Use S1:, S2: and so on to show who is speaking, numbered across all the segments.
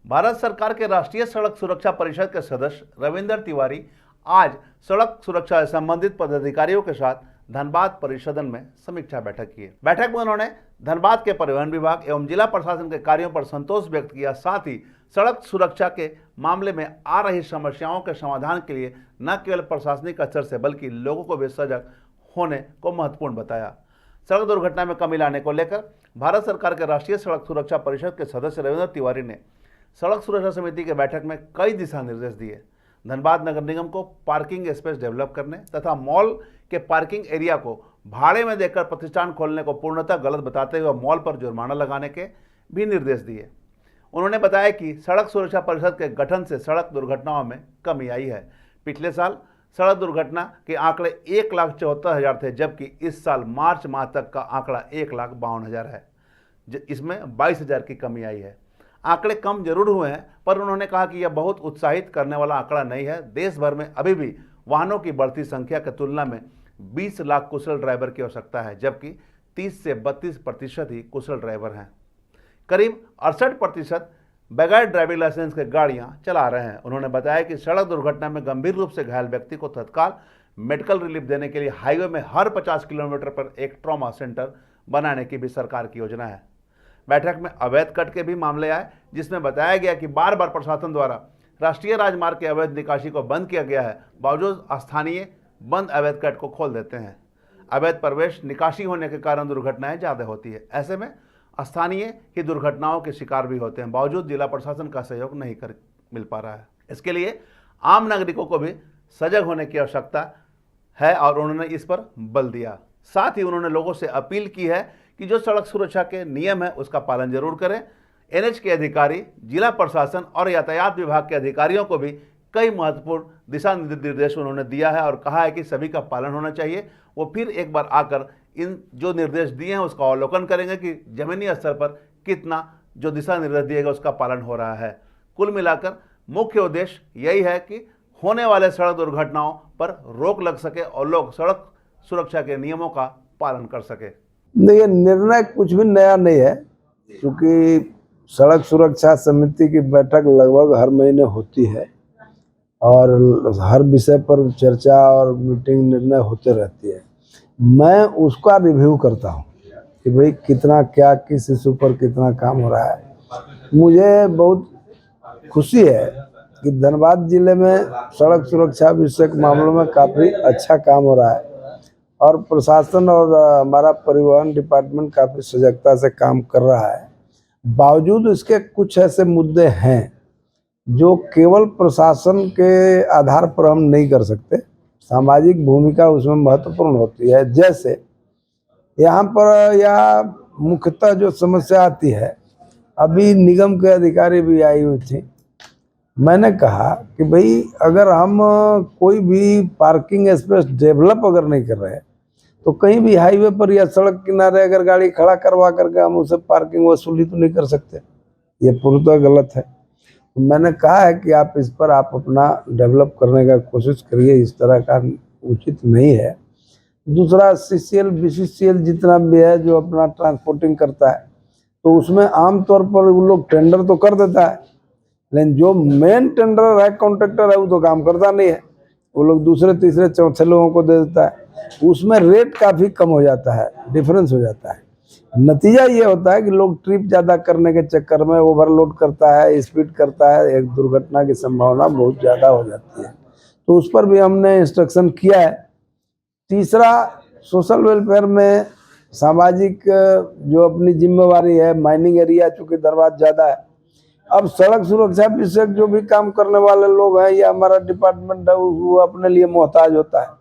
S1: भारत सरकार के राष्ट्रीय सड़क सुरक्षा परिषद के सदस्य रविंद्र तिवारी आज सड़क सुरक्षा से संबंधित पदाधिकारियों के साथ धनबाद परिसदन में समीक्षा बैठक की। बैठक में उन्होंने धनबाद के परिवहन विभाग एवं जिला प्रशासन के कार्यों पर संतोष व्यक्त किया। साथ ही सड़क सुरक्षा के मामले में आ रही समस्याओं के समाधान के लिए न केवल प्रशासनिक स्तर से बल्कि लोगों को भी सजग होने को महत्वपूर्ण बताया। सड़क दुर्घटना में कमी लाने को लेकर भारत सरकार के राष्ट्रीय सड़क सुरक्षा परिषद के सदस्य रविंद्र तिवारी ने सड़क सुरक्षा समिति की बैठक में कई दिशा निर्देश दिए। धनबाद नगर निगम को पार्किंग स्पेस डेवलप करने तथा मॉल के पार्किंग एरिया को भाड़े में देकर प्रतिष्ठान खोलने को पूर्णतः गलत बताते हुए मॉल पर जुर्माना लगाने के भी निर्देश दिए। उन्होंने बताया कि सड़क सुरक्षा परिषद के गठन से सड़क दुर्घटनाओं में कमी आई है। पिछले साल सड़क दुर्घटना के आंकड़े 1,74,000 थे, जबकि इस साल मार्च माह तक का आंकड़ा 1,52,000 है। इसमें 22,000 की कमी आई है। आंकड़े कम जरूर हुए हैं, पर उन्होंने कहा कि यह बहुत उत्साहित करने वाला आंकड़ा नहीं है। देश भर में अभी भी वाहनों की बढ़ती संख्या की तुलना में 20 लाख कुशल ड्राइवर की आवश्यकता है, जबकि 30 से 32% ही कुशल ड्राइवर हैं। करीब 68% बगैर ड्राइविंग लाइसेंस के गाड़ियां चला रहे हैं। उन्होंने बताया कि सड़क दुर्घटना में गंभीर रूप से घायल व्यक्ति को तत्काल मेडिकल रिलीफ देने के लिए हाईवे में हर 50 किलोमीटर पर एक ट्रॉमा सेंटर बनाने की भी सरकार की योजना है। बैठक में अवैध कट के भी मामले आए, जिसमें बताया गया कि बार बार प्रशासन द्वारा राष्ट्रीय राजमार्ग के अवैध निकासी को बंद किया गया है, बावजूद स्थानीय बंद अवैध कट को खोल देते हैं। अवैध प्रवेश निकासी होने के कारण दुर्घटनाएं ज़्यादा होती है। ऐसे में स्थानीय ही दुर्घटनाओं के शिकार भी होते हैं, बावजूद जिला प्रशासन का सहयोग नहीं मिल पा रहा है। इसके लिए आम नागरिकों को भी सजग होने की आवश्यकता है और उन्होंने इस पर बल दिया। साथ ही उन्होंने लोगों से अपील की है कि जो सड़क सुरक्षा के नियम है उसका पालन जरूर करें। एनएच के अधिकारी, जिला प्रशासन और यातायात विभाग के अधिकारियों को भी कई महत्वपूर्ण दिशा निर्देश उन्होंने दिया है और कहा है कि सभी का पालन होना चाहिए। वो फिर एक बार आकर इन जो निर्देश दिए हैं उसका अवलोकन करेंगे कि जमीनी स्तर पर कितना जो दिशा निर्देश दिए गए उसका पालन हो रहा है। कुल मिलाकर मुख्य उद्देश्य यही है कि होने वाले सड़क दुर्घटनाओं पर रोक लग सके और लोग सड़क सुरक्षा के नियमों का पालन कर सके।
S2: ये निर्णय कुछ भी नया नहीं है, क्योंकि सड़क सुरक्षा समिति की बैठक लगभग हर महीने होती है और हर विषय पर चर्चा और मीटिंग निर्णय होते रहती है। मैं उसका रिव्यू करता हूँ कि भाई कितना क्या किस इशू पर कितना काम हो रहा है। मुझे बहुत खुशी है कि धनबाद जिले में सड़क सुरक्षा विषयक मामलों में काफ़ी अच्छा काम हो रहा है और प्रशासन और हमारा परिवहन डिपार्टमेंट काफ़ी सजगता से काम कर रहा है। बावजूद इसके कुछ ऐसे मुद्दे हैं जो केवल प्रशासन के आधार पर हम नहीं कर सकते, सामाजिक भूमिका उसमें महत्वपूर्ण होती है। जैसे यहाँ पर या मुख्यतः जो समस्या आती है, अभी निगम के अधिकारी भी आई हुई थी। मैंने कहा कि भाई अगर हम कोई भी पार्किंग स्पेस डेवलप अगर नहीं कर रहे तो कहीं भी हाईवे पर या सड़क किनारे अगर गाड़ी खड़ा करवा करके हम उसे पार्किंग वसूली तो नहीं कर सकते। ये पूर्णतः गलत है। तो मैंने कहा है कि आप इस पर आप अपना डेवलप करने का कोशिश करिए, इस तरह का उचित नहीं है। दूसरा, CCL BCCL जितना भी है जो अपना ट्रांसपोर्टिंग करता है, तो उसमें आमतौर पर वो लोग टेंडर तो कर देता है, लेकिन जो मेन टेंडर है, कॉन्ट्रैक्टर है, वो तो काम करता नहीं है। वो लोग दूसरे तीसरे चौथे लोगों को दे देता है। उसमें रेट काफ़ी कम हो जाता है, डिफरेंस हो जाता है। नतीजा ये होता है कि लोग ट्रिप ज़्यादा करने के चक्कर में ओवरलोड करता है, स्पीड करता है, एक दुर्घटना की संभावना बहुत ज़्यादा हो जाती है। तो उस पर भी हमने इंस्ट्रक्शन किया है। तीसरा, सोशल वेलफेयर में सामाजिक जो अपनी जिम्मेवारी है, माइनिंग एरिया चूँकि धनबाद ज़्यादा है, अब सड़क सुरक्षा विषयक जो भी काम करने वाले लोग हैं या हमारा डिपार्टमेंट है वो अपने लिए मोहताज होता है।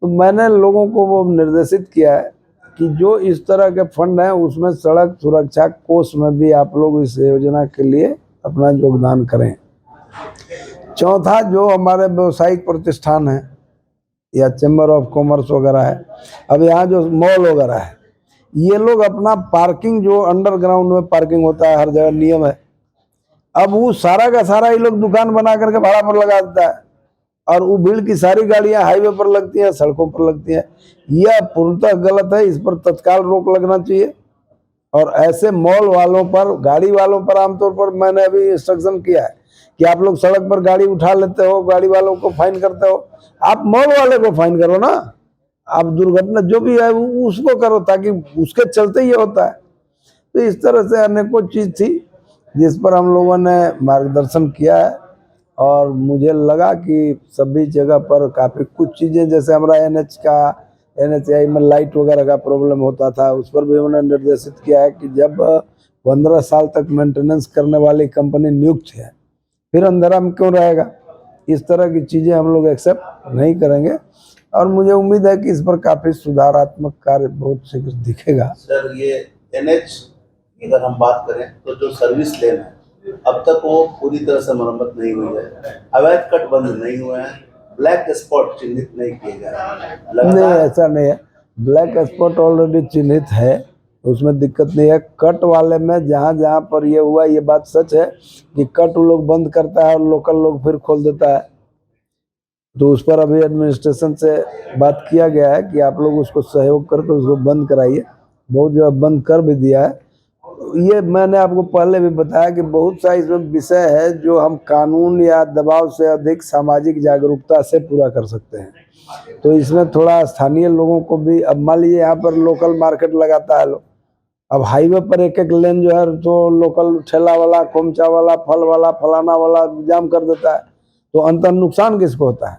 S2: तो मैंने लोगों को वो निर्देशित किया है कि जो इस तरह के फंड हैं उसमें सड़क सुरक्षा कोष में भी आप लोग इस योजना के लिए अपना योगदान करें। चौथा, जो हमारे व्यवसायिक प्रतिष्ठान हैं या चैम्बर ऑफ कॉमर्स वगैरह है, अब यहाँ जो मॉल वगैरह है, ये लोग अपना पार्किंग जो अंडरग्राउंड में पार्किंग होता है, हर जगह नियम है, अब वो सारा का सारा ये लोग दुकान बना करके भाड़ा पर लगा देता है और वो भीड़ की सारी गाड़ियां हाईवे पर लगती हैं, सड़कों पर लगती हैं। यह पूर्णतः गलत है। इस पर तत्काल रोक लगना चाहिए और ऐसे मॉल वालों पर, गाड़ी वालों पर आमतौर पर मैंने अभी इंस्ट्रक्शन किया है कि आप लोग सड़क पर गाड़ी उठा लेते हो, गाड़ी वालों को फाइन करते हो, आप मॉल वाले को फाइन करो ना। आप दुर्घटना जो भी है उसको करो, ताकि उसके चलते ये होता है। तो इस तरह से अनेकों चीज थी जिस पर हम लोगों ने मार्गदर्शन किया है, और मुझे लगा कि सभी जगह पर काफ़ी कुछ चीज़ें, जैसे हमारा NHAI में लाइट वगैरह का प्रॉब्लम होता था, उस पर भी हमने निर्देशित किया है कि जब 15 साल तक मेंटेनेंस करने वाली कंपनी नियुक्त है, फिर अंधेरा में क्यों रहेगा। इस तरह की चीज़ें हम लोग एक्सेप्ट नहीं करेंगे, और मुझे उम्मीद है कि इस पर काफ़ी सुधारात्मक कार्य बहुत शीघ्र दिखेगा।
S1: सर, ये NH की अगर हम बात करें तो जो सर्विस लेन है अब तक वो पूरी तरह से मरम्मत नहीं हुई है, अवैध कट बंद नहीं हुए हैं, ब्लैक स्पॉट चिन्हित नहीं किए गए हैं।
S2: नहीं, ऐसा नहीं है। ब्लैक स्पॉट ऑलरेडी चिन्हित है, उसमें दिक्कत नहीं है। कट वाले में जहाँ जहाँ पर ये हुआ, ये बात सच है कि कट वो लोग बंद करता है और लोकल लोग फिर खोल देता है, तो उस पर अभी एडमिनिस्ट्रेशन से बात किया गया है कि आप लोग उसको सहयोग करके उसको बंद कराइए। बहुत जगह बंद कर भी दिया है। ये मैंने आपको पहले भी बताया कि बहुत सा इसमें विषय है जो हम कानून या दबाव से अधिक सामाजिक जागरूकता से पूरा कर सकते हैं। तो इसमें थोड़ा स्थानीय लोगों को भी, अब मान लीजिए यहाँ पर लोकल मार्केट लगाता है लोग, अब हाईवे पर एक एक लेन जो है तो लोकल ठेला वाला, खोमचा वाला, फल वाला, फलाना वाला जाम कर देता है, तो अंतर नुकसान किसको होता है?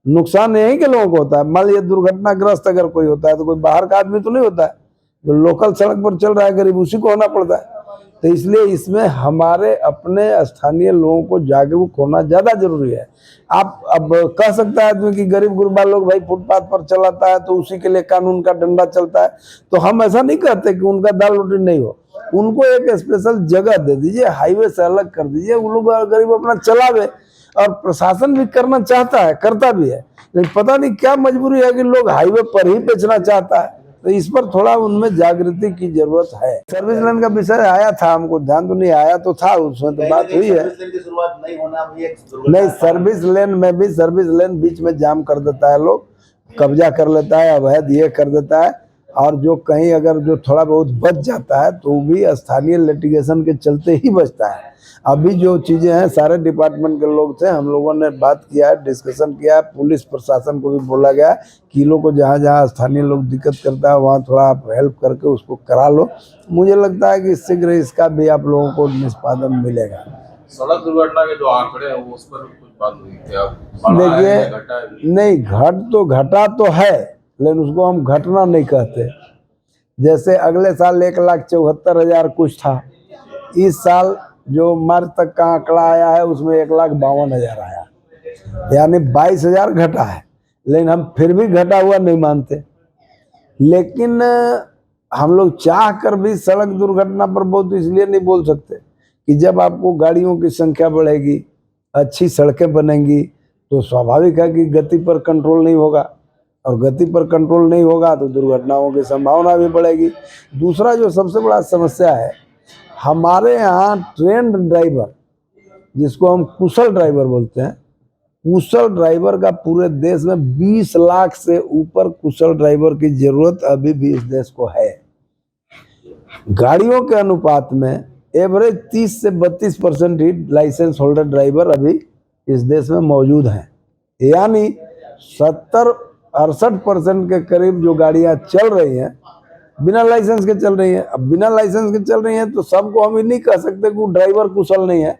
S2: नुकसान यही के लोगों को होता है। मान लीजिए दुर्घटनाग्रस्त अगर कोई होता है तो कोई बाहर का आदमी तो नहीं होता है, जो लोकल सड़क पर चल रहा है गरीब, उसी को होना पड़ता है। तो इसलिए इसमें हमारे अपने स्थानीय लोगों को जागरूक होना ज्यादा जरूरी है। आप अब कह सकता है आदमी कि गरीब गुरबा लोग भाई फुटपाथ पर चलाता है तो उसी के लिए कानून का डंडा चलता है, तो हम ऐसा नहीं कहते कि उनका दाल रोटी नहीं हो। उनको एक स्पेशल जगह दे दीजिए, हाईवे से अलग कर दीजिए, वो लोग गरीब अपना चलावे। और प्रशासन भी करना चाहता है, करता भी है, लेकिन पता नहीं क्या मजबूरी है कि लोग हाईवे पर ही बेचना चाहता है। तो इस पर थोड़ा उनमें जागृति की जरूरत है। सर्विस लेन का विषय आया था, हमको ध्यान तो नहीं आया, तो था उसमें तो बात हुई है।
S1: शुरुआत नहीं होना भी एक
S2: नहीं, सर्विस लेन में भी, सर्विस लेन बीच में जाम कर देता है, लोग कब्जा कर लेता है, अवैध ये कर देता है, और जो कहीं अगर जो थोड़ा बहुत बच जाता है तो भी स्थानीय लिटिगेशन के चलते ही बचता है। अभी जो चीजें हैं सारे डिपार्टमेंट के लोग थे, हम लोगों ने बात किया है, डिस्कशन किया है, पुलिस प्रशासन को भी बोला गया कि लोग को जहाँ जहाँ स्थानीय लोग दिक्कत करता है वहाँ थोड़ा आप हेल्प करके उसको करा लो। मुझे लगता है कि शीघ्र इसका भी आप लोगों को निष्पादन मिलेगा।
S3: सड़क दुर्घटना के जो आंकड़े हैं वो उस पर कुछ बात हुई थी?
S2: देखिए, नहीं, घट तो घटा तो है, लेकिन उसको हम घटना नहीं कहते। जैसे अगले साल 1,74,000 कुछ था, इस साल जो मार्च तक का आंकड़ा आया है उसमें 1,52,000 आया, यानी 22,000 घटा है। लेकिन हम फिर भी घटा हुआ नहीं मानते। लेकिन हम लोग चाह कर भी सड़क दुर्घटना पर बहुत इसलिए नहीं बोल सकते कि जब आपको गाड़ियों की संख्या बढ़ेगी, अच्छी सड़कें बनेंगी, तो स्वाभाविक है कि गति पर कंट्रोल नहीं होगा, और गति पर कंट्रोल नहीं होगा तो दुर्घटनाओं की संभावना भी बढ़ेगी। दूसरा जो सबसे बड़ा समस्या है, हमारे यहाँ ट्रेंड ड्राइवर, जिसको हम कुशल ड्राइवर बोलते हैं, कुशल ड्राइवर का पूरे देश में 20 लाख से ऊपर कुशल ड्राइवर की जरूरत अभी भी इस देश को है। गाड़ियों के अनुपात में एवरेज 30 से 32% ही लाइसेंस होल्डर ड्राइवर अभी इस देश में मौजूद हैं, यानी 70-68% के करीब जो गाड़ियां चल रही हैं बिना लाइसेंस के चल रही हैं। अब बिना लाइसेंस के चल रही हैं तो सबको हम ये नहीं कह सकते कि ड्राइवर कुशल नहीं है।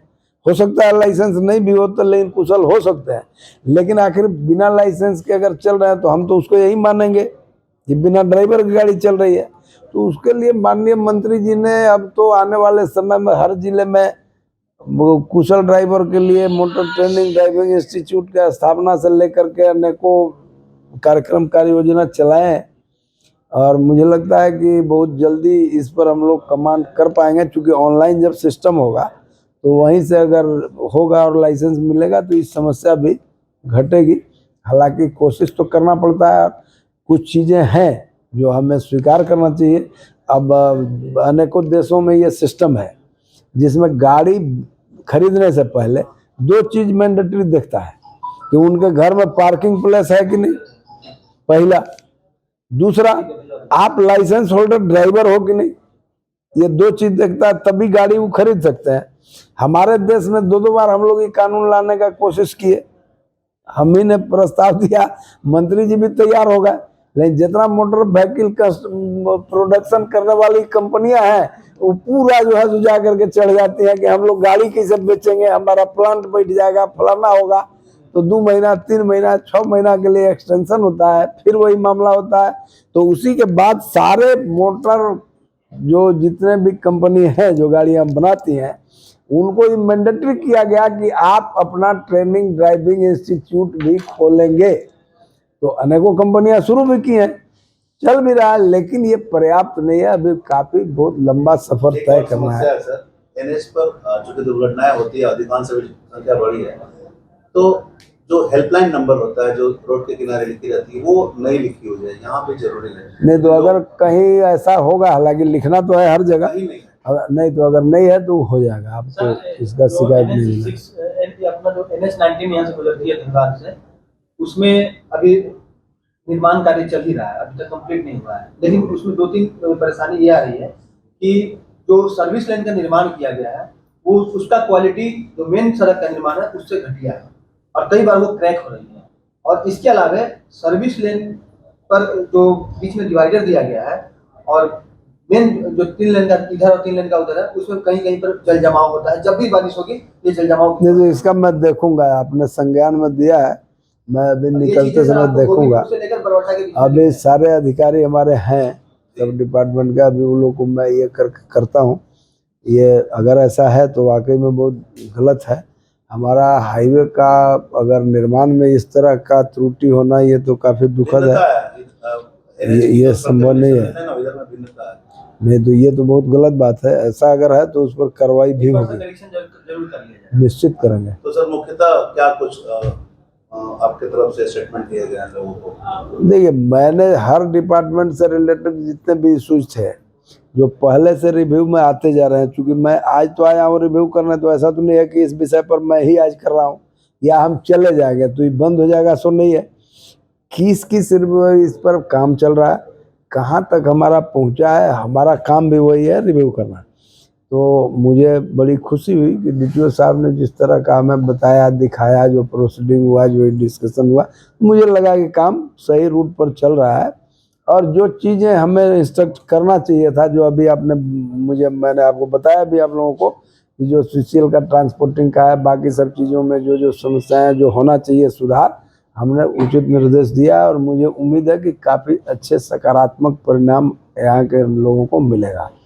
S2: हो सकता है लाइसेंस नहीं भी हो तो, लेकिन कुशल हो सकते हैं। लेकिन आखिर बिना लाइसेंस के अगर चल रहे हैं तो हम तो उसको यही मानेंगे कि बिना ड्राइवर की गाड़ी चल रही है। तो उसके लिए माननीय मंत्री जी ने अब तो आने वाले समय में हर जिले में कुशल ड्राइवर के लिए मोटर ट्रेनिंग ड्राइविंग इंस्टीट्यूट का स्थापना से लेकर के अनेकों कार्यक्रम कार्य योजना चलाएं, और मुझे लगता है कि बहुत जल्दी इस पर हम लोग कमांड कर पाएंगे, क्योंकि ऑनलाइन जब सिस्टम होगा तो वहीं से अगर होगा और लाइसेंस मिलेगा तो इस समस्या भी घटेगी। हालांकि कोशिश तो करना पड़ता है, कुछ चीज़ें हैं जो हमें स्वीकार करना चाहिए। अब अनेकों देशों में ये सिस्टम है जिसमें गाड़ी खरीदने से पहले 2 चीज़ मैंडेटरी देखता है कि उनके घर में पार्किंग प्लेस है कि नहीं, पहला। दूसरा, आप लाइसेंस होल्डर ड्राइवर हो कि नहीं। ये दो चीज देखता है तभी गाड़ी वो खरीद सकते हैं। हमारे देश में दो बार हम लोग ये कानून लाने का कोशिश किए, हम ही ने प्रस्ताव दिया, मंत्री जी भी तैयार हो गए, लेकिन जितना मोटर व्हीकल प्रोडक्शन करने वाली कंपनियां हैं वो पूरा जो है जा करके चढ़ जाती है कि हम लोग गाड़ी कैसे बेचेंगे, हमारा प्लांट बैठ जाएगा, फलाना होगा। तो 2 महीना 3 महीना 6 महीना के लिए एक्सटेंशन होता है, फिर वही मामला होता है। तो उसी के बाद सारे मोटर जो जितने भी कंपनी है जो गाड़ियां बनाती हैं उनको ये मैंडेटरी किया गया कि आप अपना ट्रेनिंग ड्राइविंग इंस्टीट्यूट भी खोलेंगे। तो अनेकों कंपनियां शुरू भी की हैं, चल भी रहा है, लेकिन ये पर्याप्त नहीं है, अभी काफी बहुत लंबा सफर
S1: एक
S2: तय
S1: और
S2: करना
S1: समस्या
S2: है।
S1: है सर, एनएच पर चूंकि दुर्घटनाएं होती है, अधिकांश संख्या बड़ी है, तो जो हेल्पलाइन नंबर होता है जो रोड के किनारे लिखी रहती है वो नहीं लिखी हुई है, यहाँ भी जरूरी है।
S2: नहीं तो अगर कहीं ऐसा होगा, हालांकि लिखना तो है हर जगह,
S1: कहीं नहीं है।
S2: नहीं तो अगर नहीं है तो हो जाएगा, आपको इसका शिकायत नहीं है।
S4: अपना जो NH-19 यहाँ से गुजरती है धनबाद से, उसमें अभी निर्माण कार्य चल ही रहा है, अभी तक कंप्लीट नहीं हुआ है। लेकिन उसमें 2-3 परेशानी ये आ रही है कि जो सर्विस लाइन का निर्माण किया गया है वो उसका क्वालिटी जो मेन सड़क का निर्माण है उससे घटिया है और कई बार वो क्रैक हो रही है। और इसके अलावा सर्विस लेन पर जो बीच में डिवाइडर दिया गया है और मेन जो 3 लेन का इधर और 3 लेन का उधर है, उसमें कहीं कहीं पर जल जमाव होता है। जब भी बारिश होगी ये जल जमाव
S2: नहीं तो इसका मैं देखूंगा, आपने संज्ञान में दिया है, मैं अभी निकलते समय देखूंगा। अभी सारे अधिकारी हमारे हैं सब डिपार्टमेंट का, अभी उन लोग को मैं ये करता हूँ। ये अगर ऐसा है तो वाकई में बहुत गलत है। हमारा हाईवे का अगर निर्माण में इस तरह का त्रुटि होना ये तो काफी दुखद है, ये संभव नहीं है। नहीं तो ये तो बहुत गलत बात है, ऐसा अगर है तो उस पर कार्रवाई भी होगी, निश्चित करेंगे।
S1: तो सर मुख्यतः क्या कुछ आपके तरफ से स्टेटमेंट दिए गए हैं लोगों को?
S2: देखिए, मैंने हर डिपार्टमेंट से रिलेटेड जितने भी इशूज थे जो पहले से रिव्यू में आते जा रहे हैं, चूंकि मैं आज तो आया हूँ रिव्यू करने, तो ऐसा तो नहीं है कि इस विषय पर मैं ही आज कर रहा हूँ या हम चले जाएंगे तो ये बंद हो जाएगा, सो नहीं है। किस इस पर काम चल रहा है, कहाँ तक हमारा पहुँचा है, हमारा काम भी वही है, रिव्यू करना। तो मुझे बड़ी खुशी हुई कि DTO साहब ने जिस तरह का हमें बताया, दिखाया, जो प्रोसीडिंग हुआ, जो डिस्कशन हुआ, मुझे लगा कि काम सही रूट पर चल रहा है। और जो चीज़ें हमें इंस्ट्रक्ट करना चाहिए था, जो अभी आपने मैंने आपको बताया भी आप लोगों को कि जो CCL का ट्रांसपोर्टिंग का है, बाकी सब चीज़ों में जो समस्याएं जो होना चाहिए सुधार, हमने उचित निर्देश दिया और मुझे उम्मीद है कि काफ़ी अच्छे सकारात्मक परिणाम यहाँ के लोगों को मिलेगा।